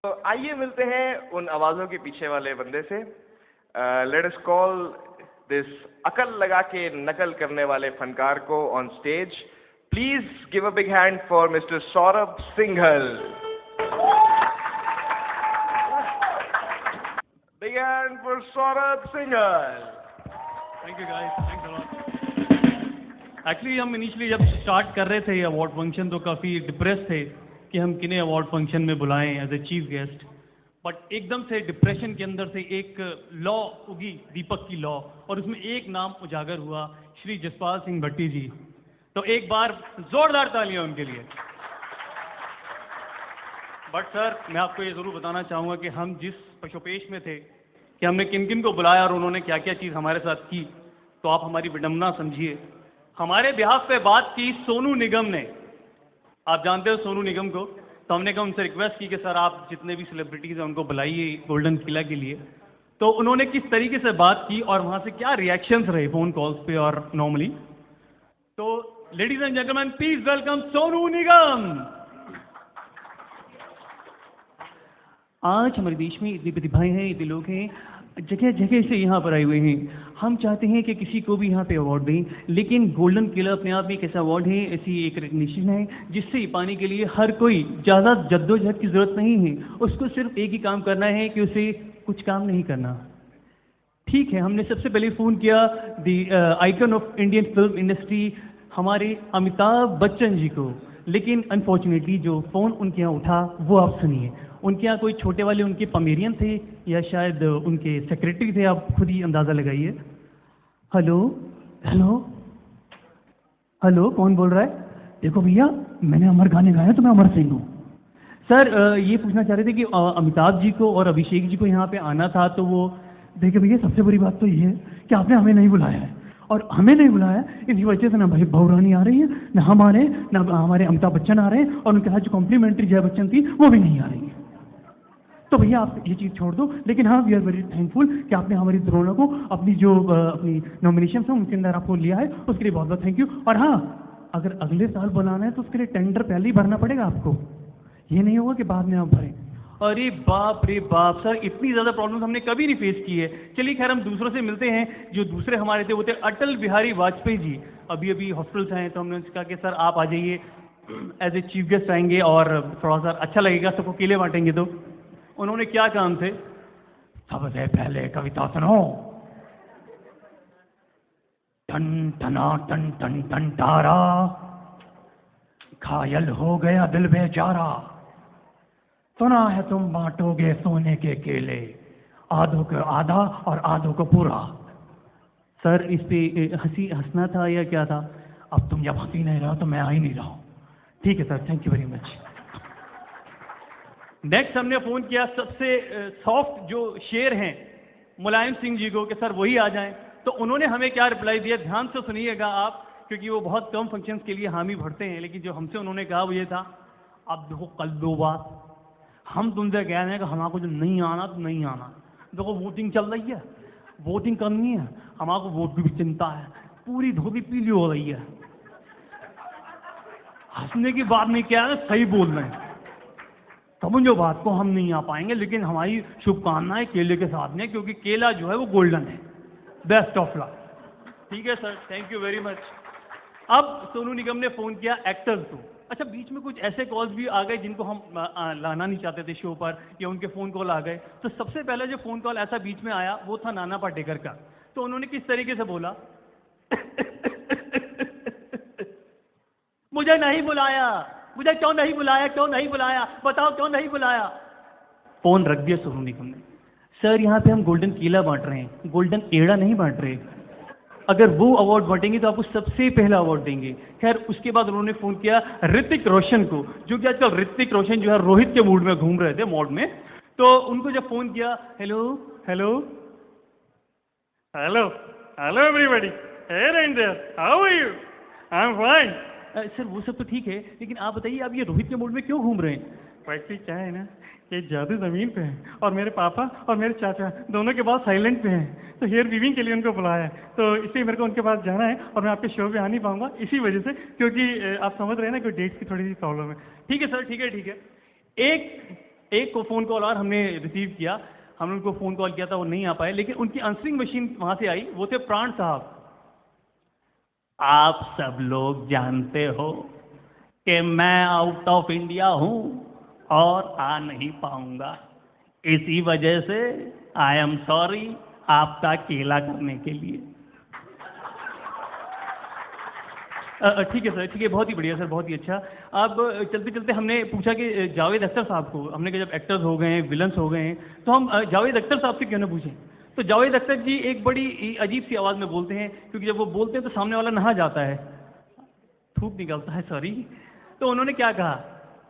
तो आइए मिलते हैं उन आवाजों के पीछे वाले बंदे से। लेट अस कॉल दिस अकल लगा के नकल करने वाले फनकार को on stage. Please give a big hand for mister Saurabh Singhal. Big hand for Saurabh Singhal. Thank you guys, thanks a lot. Actually हम इनिशियली जब स्टार्ट कर रहे थे ये अवार्ड फंक्शन तो काफ़ी डिप्रेस थे कि हम किन्हें अवार्ड फंक्शन में बुलाएं as a chief guest. But एकदम से डिप्रेशन के अंदर से एक लॉ उगी, दीपक की लॉ, और उसमें एक नाम उजागर हुआ, श्री जसपाल सिंह भट्टी जी। तो एक बार जोरदार तालियां उनके लिए। बट सर, मैं आपको ये ज़रूर बताना चाहूँगा कि हम जिस पशोपेश में थे कि हमने किन किन को बुलाया और उन्होंने क्या क्या चीज़ हमारे साथ की, तो आप हमारी विडंबना समझिए। हमारे बिहाफ पे बात की सोनू निगम ने। आप जानते हो सोनू निगम को, तो हमने कहा उनसे रिक्वेस्ट की कि सर आप जितने भी सेलिब्रिटीज़ हैं उनको बुलाइए गोल्डन किला के लिए। तो उन्होंने किस तरीके से बात की और वहाँ से क्या रिएक्शंस रहे फ़ोन कॉल्स पे और नॉर्मली। तो ladies and gentleman, please welcome Sonu Nigam. आज हमारे देश में इतनी प्रतिभाएं हैं, इतने लोग हैं, जगह जगह से यहाँ पर आए हुए हैं। हम चाहते हैं कि किसी को भी यहाँ पे अवार्ड दें, लेकिन गोल्डन किला अपने आप में एक ऐसा अवार्ड है, ऐसी एक रिकग्निशन है जिससे ये पाने के लिए हर कोई ज़्यादा जद्दोजहद की ज़रूरत नहीं है। उसको सिर्फ एक ही काम करना है कि उसे कुछ काम नहीं करना। ठीक है, हमने सबसे पहले फ़ोन किया the icon of Indian film industry हमारे अमिताभ बच्चन जी को, लेकिन अनफॉर्चुनेटली जो फ़ोन उनके यहाँ उठा वो आप सुनिए। उनके यहाँ कोई छोटे वाले उनके पमेरियन थे या शायद उनके सेक्रेटरी थे, आप खुद ही अंदाज़ा लगाइए। हेलो हेलो हेलो, कौन बोल रहा है? देखो भैया, मैंने अमर गाने गाए तो मैं अमर सिंह हूँ। सर ये पूछना चाह रहे थे कि अमिताभ जी को और अभिषेक जी को यहाँ पे आना था, तो वो देखिए भैया, सबसे बड़ी बात तो ये है कि आपने हमें नहीं बुलाया है, और हमें नहीं बुलाया इसी वजह से ना भाई बहुरानी आ रही है, ना हम आ रहे हैं, ना हमारे अमिताभ बच्चन आ रहे हैं, और उनके साथ जो कॉम्प्लीमेंट्री जया बच्चन थी वो भी नहीं आ रही है। तो भैया आप ये चीज़ छोड़ दो, लेकिन हाँ, वी आर वेरी थैंकफुल कि आपने हमारी द्रोणों को अपनी जो अपनी नॉमिनेशन है उनके अंदर आपको लिया है, उसके लिए बहुत बहुत थैंक यू। और हाँ, अगर अगले साल बुलाना है तो उसके लिए टेंडर पहले ही भरना पड़ेगा आपको, ये नहीं होगा कि बाद में आप भरें। अरे बाप रे बाप सर, इतनी ज़्यादा प्रॉब्लम्स हमने कभी नहीं फेस की है। चलिए खैर, हम दूसरों से मिलते हैं। जो दूसरे हमारे थे वो थे अटल बिहारी वाजपेयी जी। अभी अभी हॉस्पिटल से आए, तो हमने उनसे कहा कि सर आप आ जाइए, एज ए चीफ गेस्ट आएंगे और थोड़ा सा अच्छा लगेगा, सबको केले बांटेंगे। तो उन्होंने क्या काम थे, सबसे पहले कविता सुनो। टन टना टन टन टन तारा, घायल हो गया दिल बेचारा, सुना है तुम बांटोगे सोने के केले, आधों को आधा और आधों को पूरा। सर इस पे हंसना था या क्या था? अब तुम जब हंसी नहीं रहो तो मैं आ ही नहीं रहा हूँ। ठीक है sir, thank you very much. Next हमने फ़ोन किया सबसे सॉफ्ट जो शेर हैं मुलायम सिंह जी को कि सर वही आ जाएं। तो उन्होंने हमें क्या रिप्लाई दिया, ध्यान से सुनिएगा आप, क्योंकि वो बहुत कम फंक्शंस के लिए हामी भरते हैं, लेकिन जो हमसे उन्होंने कहा वो ये था, अब देखो कल दो बात, हम तुमसे कह रहे हैं कि हमारे को जो नहीं आना तो नहीं आना। देखो वोटिंग चल रही है, वोटिंग करनी है, हमारे को वोट की भी चिंता है, पूरी धोती पीली हो रही है। हंसने की बात नहीं, क्या है, सही बोल रहे हैं। समझो बात को, हम नहीं आ पाएंगे, लेकिन हमारी शुभकामनाएं केले के साथ में, क्योंकि केला जो है वो गोल्डन है। Best of luck. ठीक है sir, thank you very much. अब सोनू निगम ने फ़ोन किया एक्टर्स को। अच्छा, बीच में कुछ ऐसे कॉल्स भी आ गए जिनको हम लाना नहीं चाहते थे शो पर, या उनके फ़ोन कॉल आ गए। तो सबसे पहले जो फ़ोन कॉल ऐसा बीच में आया वो था नाना पाटेकर का। तो उन्होंने किस तरीके से बोला, मुझे नहीं बुलाया, मुझे क्यों नहीं बुलाया, क्यों नहीं बुलाया, बताओ क्यों नहीं बुलाया। फोन रख दिया सोनू निगम ने। सर यहाँ पे हम गोल्डन केला बांट रहे हैं, गोल्डन एड़ा नहीं बांट रहे। अगर वो अवार्ड बांटेंगे तो आपको सबसे पहला अवार्ड देंगे। खैर, उसके बाद उन्होंने फोन किया ऋतिक रोशन को, जो कि आजकल ऋतिक रोशन जो है रोहित के मूड में घूम रहे थे मोड में। तो उनको जब फोन किया, hello hello hello hello everybody, hey ranger, how are you, I am fine. Sir वो सब तो ठीक है, लेकिन आप बताइए आप ये रोहित के मूड में क्यों घूम रहे हैं? वैसे क्या है ना, ये जादू ज़मीन पे है, और मेरे पापा और मेरे चाचा दोनों के पास साइलेंट पे हैं, तो हेयर वीविंग के लिए उनको बुलाया है, तो इसलिए मेरे को उनके पास जाना है, और मैं आपके शो पे आ नहीं पाऊंगा इसी वजह से, क्योंकि आप समझ रहे हैं ना कि डेट्स की थोड़ी सी प्रॉब्लम है। ठीक है सर, ठीक है ठीक है। एक एक को फ़ोन कॉल और हमने रिसीव किया, हमने उनको फ़ोन कॉल किया था, वो नहीं आ पाए, लेकिन उनकी आंसरिंग मशीन वहाँ से आई, वो थे प्राण साहब। आप सब लोग जानते हो कि मैं आउट ऑफ इंडिया हूँ और आ नहीं पाऊंगा, इसी वजह से आई एम सॉरी आपका केला करने के लिए। ठीक है सर, ठीक है, बहुत ही बढ़िया सर, बहुत ही अच्छा। अब चलते चलते हमने पूछा कि जावेद अख्तर साहब को, हमने कहा जब एक्टर्स हो गए हैं, विलन्स हो गए हैं, तो हम जावेद अख्तर साहब से क्यों ना पूछें। तो जावेद अख्तर जी एक बड़ी अजीब सी आवाज़ में बोलते हैं, क्योंकि जब वो बोलते हैं तो सामने वाला नहा जाता है, थूक निकलता है, सॉरी। तो उन्होंने क्या कहा,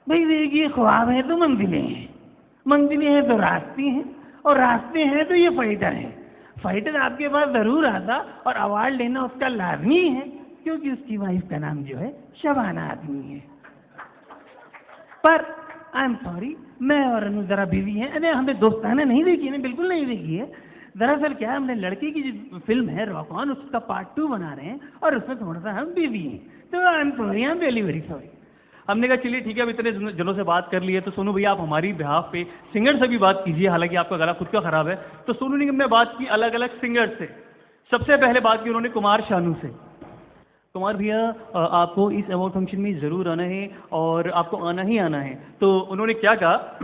भाई देखिए ख्वाब है तो मंजिलें हैं, मंजिलें हैं तो रास्ते हैं, और रास्ते हैं तो ये फाइटर है। फाइटर आपके पास जरूर आता और अवार्ड लेना उसका लाजमी है, क्योंकि उसकी वाइफ का नाम जो है शबाना आदमी है। पर आई एम सॉरी, मैं और अनु जरा बिजी हैं। अरे हमें दोस्ताना नहीं देखी है, बिल्कुल नहीं देखी है। दरअसल क्या है, हमने लड़के की जो फिल्म है रॉक ऑन, उसका पार्ट 2 बना रहे हैं और उसमें थोड़ा सा हम बिजी हैं, तो I am sorry, I am very very sorry. हमने कहा चलिए ठीक है, अब इतने जनों से बात कर लिए तो सोनू भैया आप हमारी बिहाफ पे सिंगर से भी बात कीजिए, हालांकि आपका गला खुद का खराब है। तो सोनू निगम ने बात की अलग अलग सिंगर से। सबसे पहले बात की उन्होंने कुमार शानू से। कुमार भैया आपको इस अवार्ड फंक्शन में ज़रूर आना है और आपको आना ही आना है। तो उन्होंने क्या कहा,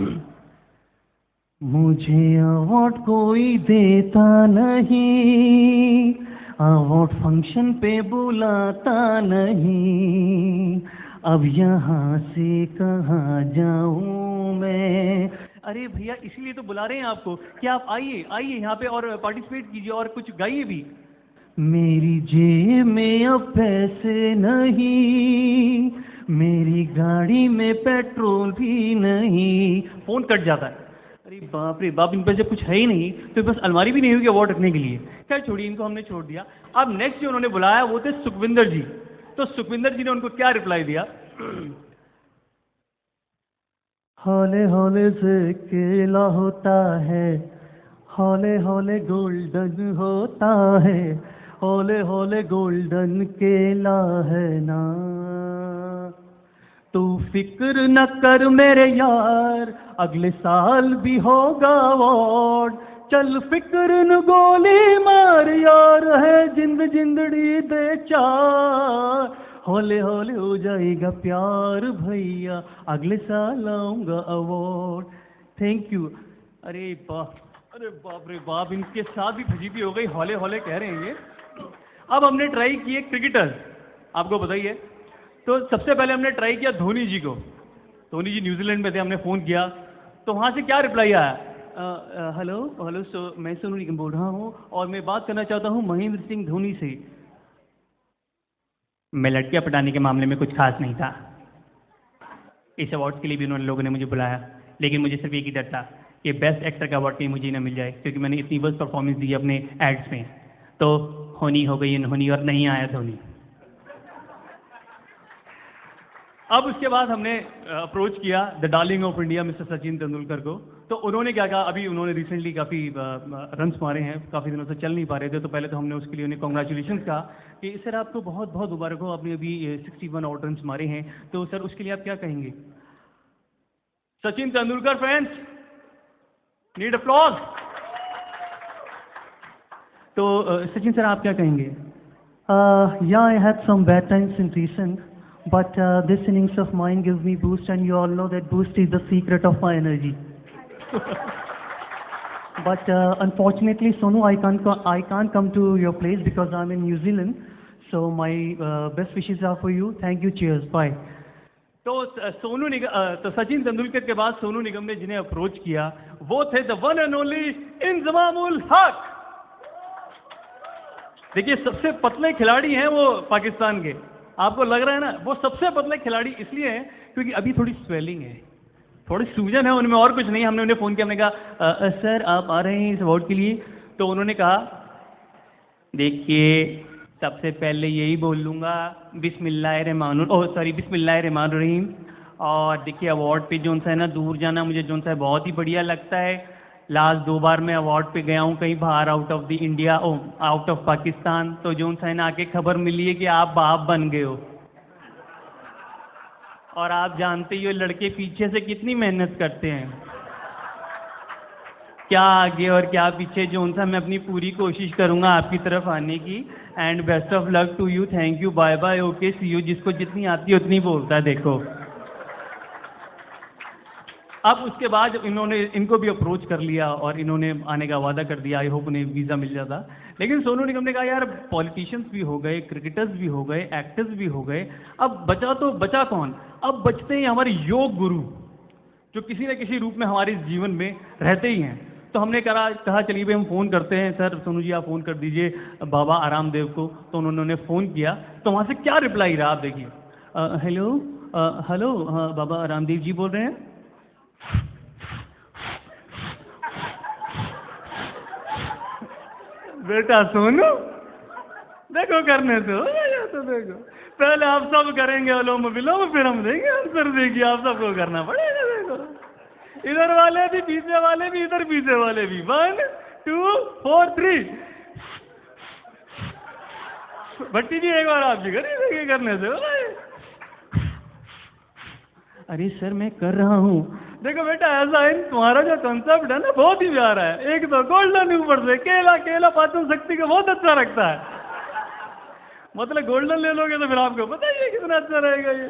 मुझे अवार्ड कोई देता नहीं, अवार्ड फंक्शन पे बुलाता नहीं, अब यहाँ से कहाँ जाऊँ मैं। अरे भैया इसलिए तो बुला रहे हैं आपको कि आप आइए आइए यहाँ पे और पार्टिसिपेट कीजिए और कुछ गाइए भी। मेरी जेब में अब पैसे नहीं, मेरी गाड़ी में पेट्रोल भी नहीं। फोन कट जाता है। अरे बाप रे बाप, इन पर जब कुछ है ही नहीं तो बस अलमारी भी नहीं होगी अवार्ड रखने के लिए। क्या छोड़िए, इनको हमने छोड़ दिया। अब नेक्स्ट जो उन्होंने बुलाया वो थे सुखविंदर जी। तो सुखविंदर जी ने उनको क्या रिप्लाई दिया, हौले हौले से केला होता है, हौले हौले गोल्डन होता है, हौले हौले गोल्डन केला है ना। तू फिक्र न कर मेरे यार, अगले साल भी होगा अवार्ड, चल फिक्र न गोली मार यार, है जिंद जिंदड़ी दे चार, हौले हौले हो जाएगा प्यार भैया, अगले साल आऊंगा अवार्ड। Thank you. अरे बाप रे बाप, इनके साथ भी फजीती हो गई, हौले हौले कह रहे हैं ये। अब हमने ट्राई किए क्रिकेटर, आपको बताइए। तो सबसे पहले हमने ट्राई किया धोनी जी को। धोनी जी न्यूजीलैंड में थे, हमने फ़ोन किया तो वहाँ से क्या रिप्लाई आया, हेलो हेलो मैं सोनू निगम बोल रहा हूँ और मैं बात करना चाहता हूँ महेंद्र सिंह धोनी से। मैं लड़कियाँ पटाने के मामले में कुछ खास नहीं था। इस अवार्ड के लिए भी उन्होंने लोगों ने मुझे बुलाया, लेकिन मुझे सिर्फ एक ही डर था कि बेस्ट एक्टर का अवार्ड कहीं मुझे ना मिल जाए, क्योंकि मैंने इतनी वर्स्ट परफॉर्मेंस दी अपने एड्स में। तो होनी हो गई अनहोनी और नहीं आया धोनी। अब उसके बाद हमने अप्रोच किया the darling of India mister Sachin Tendulkar को। तो उन्होंने क्या कहा, अभी उन्होंने रिसेंटली काफ़ी रन्स मारे हैं, काफ़ी दिनों से चल नहीं पा रहे थे, तो पहले तो हमने उसके लिए उन्हें कॉन्ग्रेचुलेशन कहा कि सर आपको बहुत बहुत मुबारक हो, आपने अभी 61 आउट रन्स मारे हैं, तो सर उसके लिए आप क्या कहेंगे। Sachin Tendulkar fans need applause. तो सचिन सर आप क्या कहेंगे। Yeah, I had some bad times in recent, but this innings of mine gives me boost, and you all know that boost is the secret of my energy. But unfortunately, Sonu, I can't come to your place because I'm in New Zealand. So my best wishes are for you. Thank you. Cheers. Bye. तो तो सचिन तेंदुलकर के बाद सोनू निगम ने जिन्हें approach किया वो थे the one and only Inzamam ul Haq. देखिए सबसे पतले खिलाड़ी हैं वो पाकिस्तान के, आपको लग रहा है ना, वो सबसे पतले खिलाड़ी इसलिए हैं क्योंकि अभी थोड़ी स्वेलिंग है, थोड़ी सूजन है उनमें, और कुछ नहीं। हमने उन्हें फ़ोन किया, हमने कहा सर आप आ रहे हैं इस अवार्ड के लिए। तो उन्होंने कहा देखिए सबसे पहले यही बोल लूँगा बिस्मिल्लाहिर्रहमानिर्रहीम। और देखिए अवार्ड पे जोन सा है ना, दूर जाना मुझे जोन सा है बहुत ही बढ़िया लगता है। लास्ट 2 बार मैं अवार्ड पे गया हूँ कहीं बाहर out of the India, out of Pakistan, तो जोन सा है ना आके खबर मिली है कि आप बाप बन गए हो। और आप जानते ही हो लड़के पीछे से कितनी मेहनत करते हैं। क्या आगे और क्या पीछे जो सा मैं अपनी पूरी कोशिश करूंगा आपकी तरफ आने की। And best of luck to you, thank you, bye bye, okay, see you. जिसको जितनी आती है उतनी बोलता है, देखो। अब उसके बाद इन्होंने इनको भी अप्रोच कर लिया और इन्होंने आने का वादा कर दिया। आई होप उन्हें वीज़ा मिल जाता। लेकिन सोनू निगम ने कहा यार पॉलिटिशियंस भी हो गए, क्रिकेटर्स भी हो गए, एक्टर्स भी हो गए, अब बचा कौन? अब बचते हैं हमारे योग गुरु, जो किसी न किसी रूप में हमारे जीवन में रहते ही हैं। तो हमने कहा चलिए भाई हम फ़ोन करते हैं। सर सोनू जी आप फ़ोन कर दीजिए बाबा आरामदेव को। तो उन्होंने फ़ोन किया, तो वहाँ से क्या रिप्लाई रहा आप देखिए। हेलो, हेलो, हाँ बाबा आरामदेव जी बोल रहे हैं? बेटा सोनू देखो करने से हो गया, तो देखो पहले आप सब करेंगे अनुलोम विलोम, फिर हम देंगे आंसर। देखिए आप सबको करना पड़ेगा। देखो इधर वाले भी, पीछे वाले भी, इधर पीछे वाले भी। 1 2 4 3। भट्टी जी एक बार आप भी करिए, देखिए करने से होगा ये। अरे सर मैं कर रहा हूँ। देखो बेटा ऐसा है, तुम्हारा जो कंसेप्ट है ना बहुत ही प्यारा है। एक तो गोल्डन, ऊपर से केला, केला पाचन शक्ति को बहुत अच्छा रखता है। मतलब गोल्डन ले लोगे तो फिर आपको पता ही है कितना अच्छा रहेगा ये।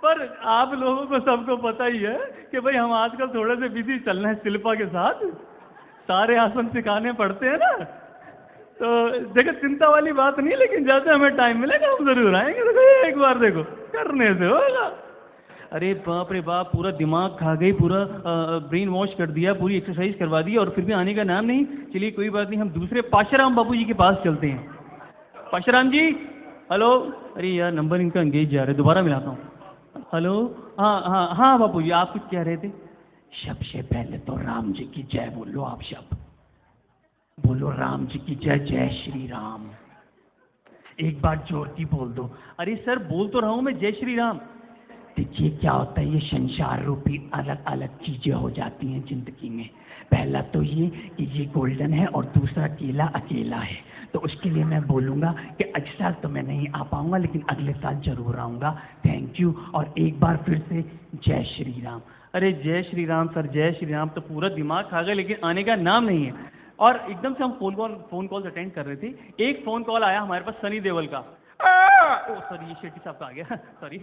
पर आप लोगों को सबको पता ही है कि भाई हम आजकल थोड़े से बिजी चल रहे हैं शिल्पा के साथ, सारे आसन सिखाने पड़ते हैं ना। तो देखो चिंता वाली बात नहीं, लेकिन जैसे हमें टाइम मिलेगा हम जरूर आएंगे। देखो एक बार देखो करने से होगा। अरे बाप रे बाप, पूरा दिमाग खा गई, पूरा ब्रेन वॉश कर दिया, पूरी एक्सरसाइज करवा दी और फिर भी आने का नाम नहीं। चलिए कोई बात नहीं, हम दूसरे पाशाराम बाबू जी के पास चलते हैं। पाशाराम जी हेलो। अरे यार नंबर इनका एंगेज जा रहा है, दोबारा मिलाता हूँ। हेलो, हाँ हाँ हाँ बापू जी आप कुछ कह रहे थे? सबसे पहले तो राम जी की जय बोलो। आप सब बोलो राम जी की जय, जय श्री राम। एक बार जोर की बोल दो। अरे सर बोल तो रहा हूँ मैं, जय श्री राम। देखिए क्या होता है, ये संसार रूपी अलग अलग चीजें हो जाती हैं जिंदगी में। पहला तो ये कि ये गोल्डन है और दूसरा केला अकेला है। तो उसके लिए मैं बोलूँगा कि इस साल तो मैं नहीं आ पाऊँगा, लेकिन अगले साल जरूर आऊँगा। Thank you. और एक बार फिर से जय श्री राम। अरे जय श्री राम सर, जय श्री राम तो पूरा दिमाग खा गए, लेकिन आने का नाम नहीं है। और एकदम से हम फोन कॉल अटेंड कर रहे थे। एक फ़ोन कॉल आया हमारे पास सनी देओल का। ओ सॉरी, ये शेट्टी साहब का आ गया, सॉरी।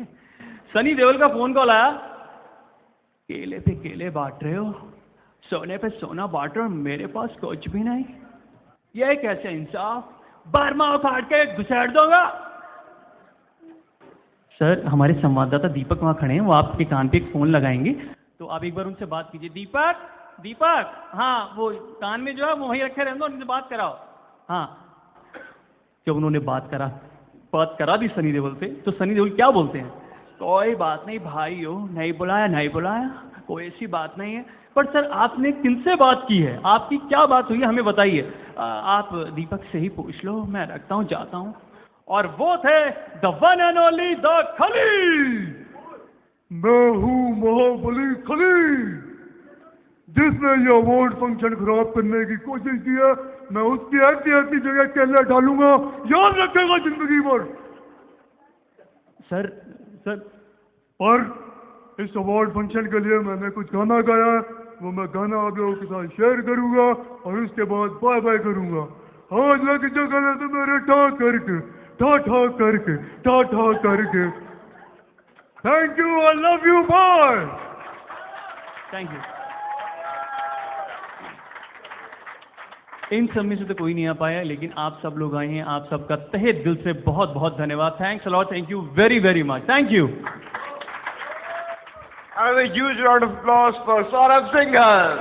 सनी देओल का फ़ोन कॉल आया। केले पे केले बांट रहे हो, सोने पे सोना बांट रहे हो, मेरे पास कुछ भी नहीं। ये कैसे इंसाफ? बर्मा उखाड़ के घुसेड़ दूंगा। सर हमारे संवाददाता दीपक वहाँ खड़े हैं, वो आपके कान पे एक फ़ोन लगाएंगे, तो आप एक बार उनसे बात कीजिए। दीपक, दीपक, हाँ वो कान में जो है वो वहीं रखे रहने दो, उनसे बात कराओ। हाँ जब उन्होंने बात करा दी सनी देओल से, तो सनी देओल क्या बोलते हैं? कोई बात नहीं भाई हो, नहीं बुलाया, कोई ऐसी बात नहीं है। पर सर आपने किनसे बात की है, आपकी क्या बात हुई है हमें बताइए। आप दीपक से ही पूछ लो, मैं रखता हूँ, जाता हूँ। और वो थे the one and only the खली। मैं हूँ महाबली खली, जिसने ये अवार्ड फंक्शन खराब करने की कोशिश की है। मैं उसकी ऐसी जगह केला डालूंगा, याद रखेगा जिंदगी भर। सर पर इस अवार्ड फंक्शन के लिए मैंने कुछ गाना गाया है, वो मैं गाना आप लोगों के साथ शेयर करूंगा और उसके बाद बाय बाय करूंगा। आज लग जगह तो मेरे ठा करके। Thank you, I love you, bye. Thank you. इन सब में से तो कोई नहीं आ पाया, लेकिन आप सब लोग आए हैं, आप सबका तहे दिल से बहुत बहुत धन्यवाद। Thanks a lot, thank you very very much, thank you. And a huge round of applause for Saurabh Singhal.